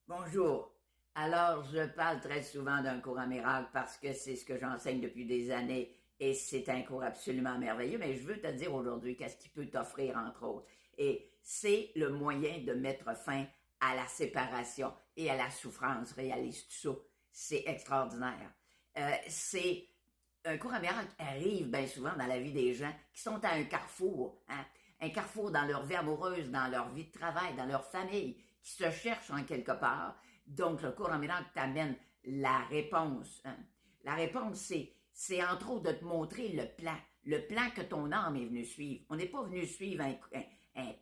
Bonjour. Alors, je parle très souvent d'un cours en miracle parce que c'est ce que j'enseigne depuis des années et c'est un cours absolument merveilleux, mais je veux te dire aujourd'hui qu'est-ce qu'il peut t'offrir, entre autres. Et c'est le moyen de mettre fin à la séparation et à la souffrance. Réalise-tu ça? C'est extraordinaire. C'est un cours en miracle arrive bien souvent dans la vie des gens qui sont à un carrefour, hein? Un carrefour dans leur vie amoureuse, dans leur vie de travail, dans leur famille, qui se cherchent en quelque part. Donc, le cours en miracle t'amène la réponse. Hein? La réponse, c'est entre autres de te montrer le plan que ton âme est venue suivre. On n'est pas venu suivre un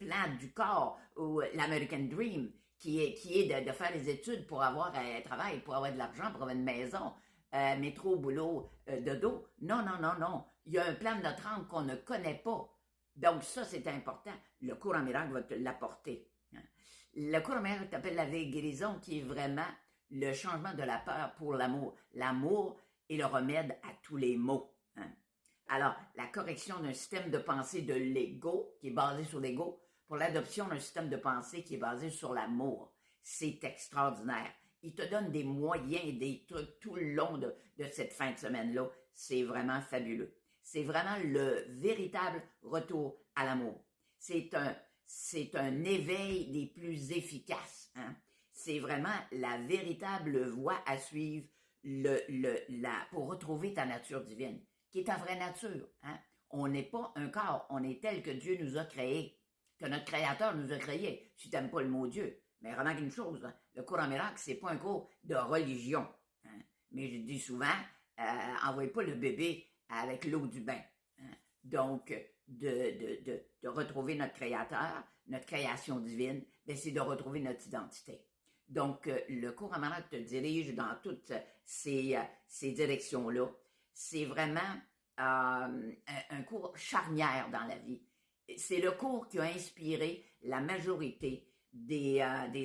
plan du corps ou l'American Dream qui est de faire des études pour avoir un travail, pour avoir de l'argent, pour avoir une maison, métro, boulot, dodo. Non, non, non, non. Il y a un plan de notre âme qu'on ne connaît pas. Donc ça, c'est important. Le cours en miracle va te l'apporter. Hein. Le cours en miracle t'appelle la guérison qui est vraiment le changement de la peur pour l'amour. L'amour est le remède à tous les maux. Hein. Alors, la correction d'un système de pensée de l'ego, qui est basé sur l'ego, pour l'adoption d'un système de pensée qui est basé sur l'amour. C'est extraordinaire. Il te donne des moyens, des trucs tout le long de cette fin de semaine-là. C'est vraiment fabuleux. C'est vraiment le véritable retour à l'amour. C'est un éveil des plus efficaces. Hein? C'est vraiment la véritable voie à suivre pour retrouver ta nature divine, qui est ta vraie nature. Hein? On n'est pas un corps, on est tel que Dieu nous a créés, que notre Créateur nous a créés, si tu n'aimes pas le mot Dieu. Mais remarque une chose, hein, le cours en miracle, c'est pas un cours de religion. Hein? Mais je dis souvent, envoyez pas le bébé avec l'eau du bain. Hein? Donc, de retrouver notre Créateur, notre création divine, ben, c'est de retrouver notre identité. Donc, le cours en miracle te dirige dans toutes ces directions-là. C'est vraiment un cours charnière dans la vie. C'est le cours qui a inspiré la majorité des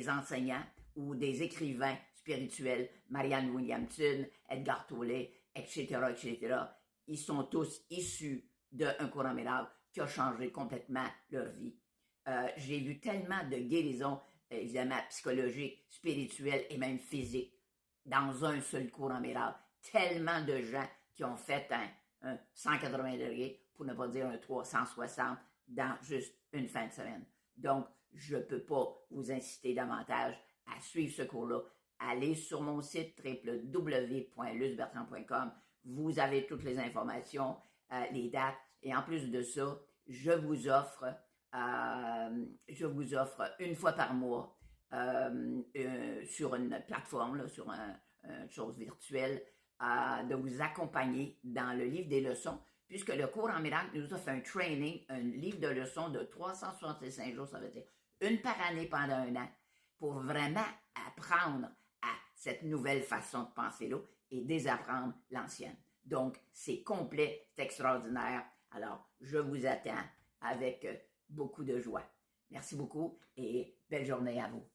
enseignants ou des écrivains spirituels, Marianne Williamson, Edgar Tolle, etc., etc. Ils sont tous issus d'un cours en miracle qui a changé complètement leur vie. J'ai vu tellement de guérisons, évidemment, psychologiques, spirituelles et même physiques dans un seul cours en miracle. Tellement de gens qui ont fait un 180 degrés, pour ne pas dire un 360, dans juste une fin de semaine. Donc, je ne peux pas vous inciter davantage à suivre ce cours-là. Allez sur mon site www.luzbertrand.com. Vous avez toutes les informations, les dates. Et en plus de ça, je vous offre une fois par mois sur une plateforme, là, sur une chose virtuelle, de vous accompagner dans le livre des leçons, puisque le cours en miracle nous offre un training, un livre de leçons de 365 jours, ça veut dire une par année pendant un an, pour vraiment apprendre à cette nouvelle façon de penser-là et désapprendre l'ancienne. Donc, c'est complet, c'est extraordinaire. Alors, je vous attends avec beaucoup de joie. Merci beaucoup et belle journée à vous.